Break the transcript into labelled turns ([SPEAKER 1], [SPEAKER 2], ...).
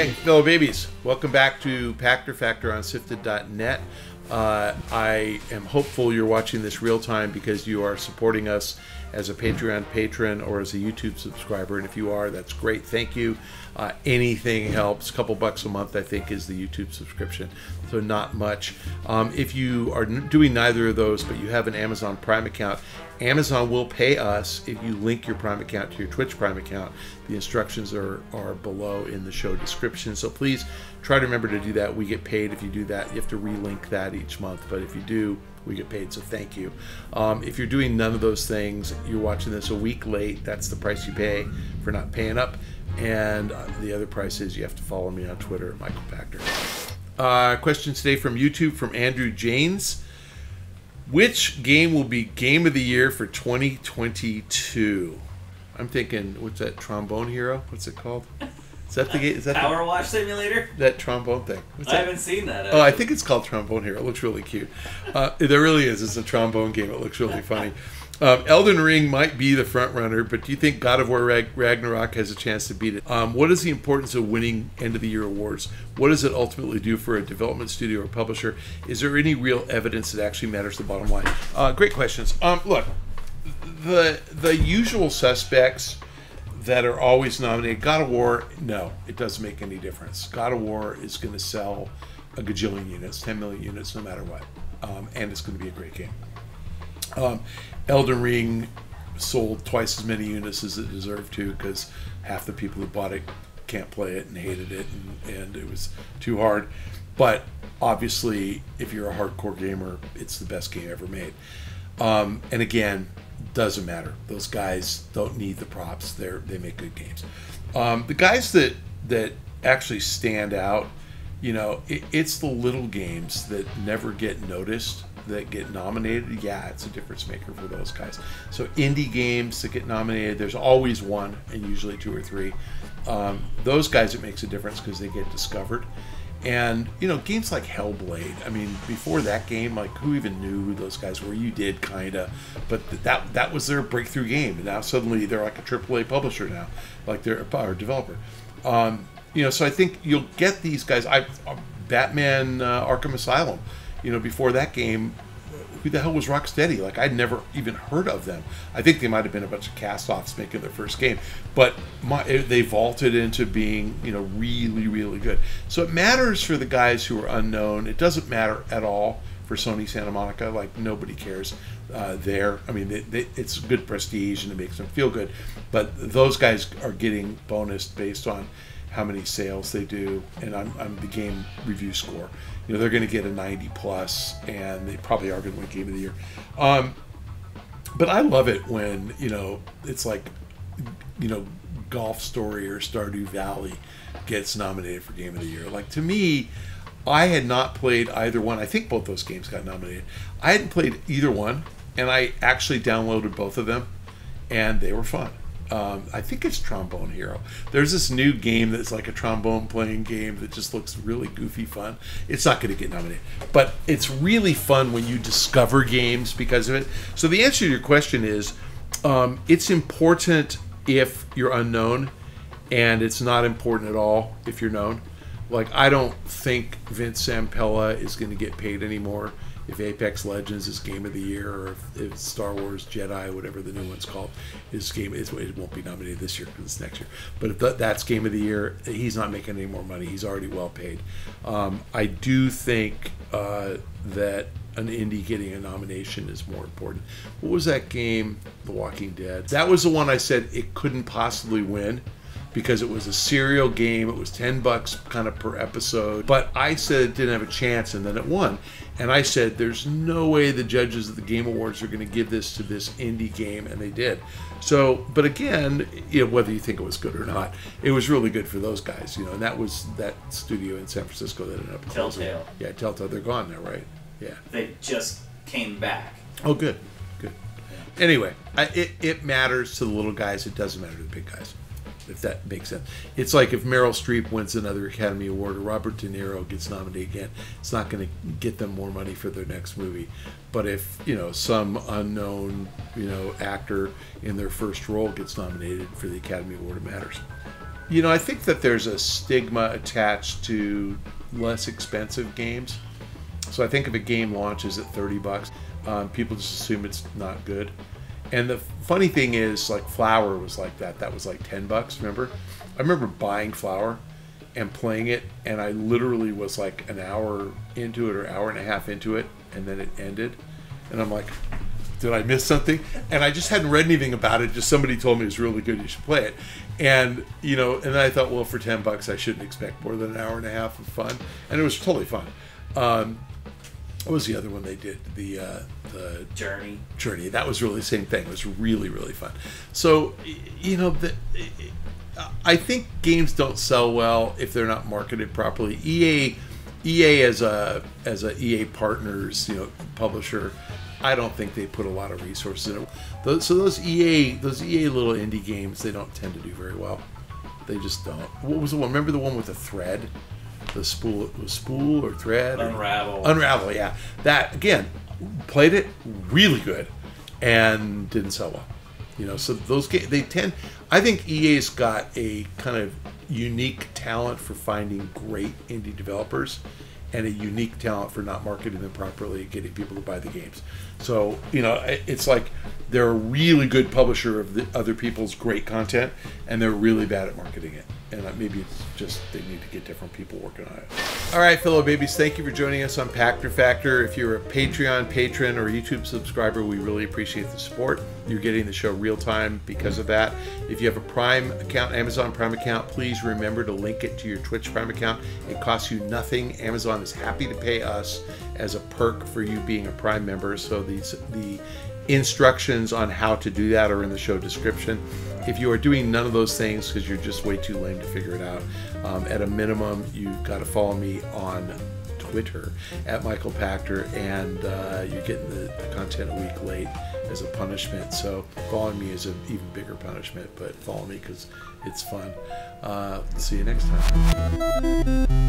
[SPEAKER 1] Hey, fellow babies, welcome back to Pachter Factor on SIFTD.net. I am hopeful you're watching this real time because you are supporting us as a Patreon patron or as a YouTube subscriber, and if you are, that's great. Thank you. Anything helps. A couple bucks a month, I think, is the YouTube subscription, so not much. If you are doing neither of those, but you have an Amazon Prime account, Amazon will pay us if you link your Prime account to your Twitch Prime account. The instructions are below in the show description, so please try to remember to do that. We get paid if you do that. You have to relink that each month, but if you do, we get paid, so thank you. If you're doing none of those things, you're watching this a week late, that's the price you pay for not paying up. And the other price is you have to follow me on Twitter at Michael Pachter. Question today from YouTube from Andrew Janes. Which game will be Game of the Year for 2022? I'm thinking, what's that, Trombone Hero? What's it called? Is that the game? Is that
[SPEAKER 2] Power Wash Simulator?
[SPEAKER 1] That trombone thing.
[SPEAKER 2] I haven't seen that.
[SPEAKER 1] Actually. Oh, I think it's called Trombone Hero. It looks really cute. There really is. It's a trombone game. It looks really funny. Elden Ring might be the front runner, but do you think God of War Ragnarok has a chance to beat it? What is the importance of winning end of the year awards? What does it ultimately do for a development studio or publisher? Is there any real evidence that actually matters to the bottom line? Great questions. Look, the usual suspects that are always nominated. God of War, no, it doesn't make any difference. God of War is going to sell a gajillion units, 10 million units, no matter what, and it's going to be a great game. Elden Ring sold twice as many units as it deserved to because half the people who bought it can't play it and hated it, and it was too hard. But obviously, if you're a hardcore gamer, it's the best game ever made. And again, doesn't matter. Those guys don't need the props. They make good games. The guys that actually stand out, you know, it's the little games that never get noticed that get nominated. Yeah, it's a difference maker for those guys. So indie games that get nominated, there's always one and usually two or three. Those guys, it makes a difference because they get discovered. And, you know, games like Hellblade, I mean, before that game, like, who even knew who those guys were? You did, kind of. But that was their breakthrough game. And now suddenly they're like a AAA publisher now, like they're a developer. You know, so I think you'll get these guys. Batman Arkham Asylum, you know, before that game, who the hell was Rocksteady? Like, I'd never even heard of them. I think they might have been a bunch of cast-offs making their first game, but they vaulted into being, you know, really, really good. So it matters for the guys who are unknown. It doesn't matter at all for Sony Santa Monica. Like, nobody cares there. I mean, it's good prestige and it makes them feel good, but those guys are getting bonused based on how many sales they do, and I'm the game review score. You know, they're going to get a 90 plus, and they probably are going to win Game of the Year. But I love it when, you know, it's like, you know, Golf Story or Stardew Valley gets nominated for Game of the Year. Like, to me, I had not played either one. I think both those games got nominated. I hadn't played either one, and I actually downloaded both of them, and they were fun. I think it's Trombone Hero. There's this new game that's like a trombone playing game that just looks really goofy fun. It's not going to get nominated, but it's really fun when you discover games because of it. So the answer to your question is, it's important if you're unknown, and it's not important at all if you're known. Like, I don't think Vince Zampella is going to get paid anymore if Apex Legends is Game of the Year, or if Star Wars Jedi, whatever the new one's called, it won't be nominated this year because it's next year. But if that's Game of the Year, he's not making any more money. He's already well paid. I do think that an indie getting a nomination is more important. What was that game, The Walking Dead? That was the one I said it couldn't possibly win, because it was a serial game. It was $10 kind of per episode. But I said it didn't have a chance, and then it won. And I said, there's no way the judges of the Game Awards are going to give this to this indie game, and they did. So, but again, you know, whether you think it was good or not, it was really good for those guys, you know, and that was that studio in San Francisco that ended up closing.
[SPEAKER 2] Telltale.
[SPEAKER 1] Yeah, Telltale. They're gone now, right? Yeah.
[SPEAKER 2] They just came back.
[SPEAKER 1] Oh, good. Good. Yeah. Anyway, it matters to the little guys. It doesn't matter to the big guys, if that makes sense. It's like if Meryl Streep wins another Academy Award or Robert De Niro gets nominated again, it's not going to get them more money for their next movie. But if, you know, some unknown, you know, actor in their first role gets nominated for the Academy Award, it matters. You know, I think that there's a stigma attached to less expensive games. So I think if a game launches at $30, people just assume it's not good. And the funny thing is, like, Flower was like that. That was like $10, remember? I remember buying Flower and playing it, and I literally was like an hour into it or hour and a half into it, and then it ended. And I'm like, did I miss something? And I just hadn't read anything about it. Just somebody told me it was really good, you should play it. And, you know, and then I thought, well, for $10, I shouldn't expect more than an hour and a half of fun. And it was totally fun. What was the other one they did? The
[SPEAKER 2] Journey.
[SPEAKER 1] Journey. That was really the same thing. It was really, really fun. So, you know, I think games don't sell well if they're not marketed properly. EA as a EA Partners, you know, publisher, I don't think they put a lot of resources in it. So those EA little indie games, they don't tend to do very well. They just don't. What was the one? Remember the one with the thread? The spool or thread? Unravel, yeah. That, again, played it really good and didn't sell well. You know, so those games, I think EA's got a kind of unique talent for finding great indie developers and a unique talent for not marketing them properly and getting people to buy the games. So, you know, it's like they're a really good publisher of the other people's great content, and they're really bad at marketing it. And maybe it's just they need to get different people working on it. All right, fellow babies, thank you for joining us on Pachter Factor. If you're a Patreon patron or YouTube subscriber, we really appreciate the support. You're getting the show real time because of that. If you have a Prime account, Amazon Prime account, please remember to link it to your Twitch Prime account. It costs you nothing. Amazon is happy to pay us as a perk for you being a Prime member. So the instructions on how to do that are in the show description. If you are doing none of those things because you're just way too lame to figure it out, at a minimum, you've got to follow me on Twitter at Michael Pachter, and you're getting the content a week late as a punishment. So following me is an even bigger punishment, but follow me because it's fun. See you next time.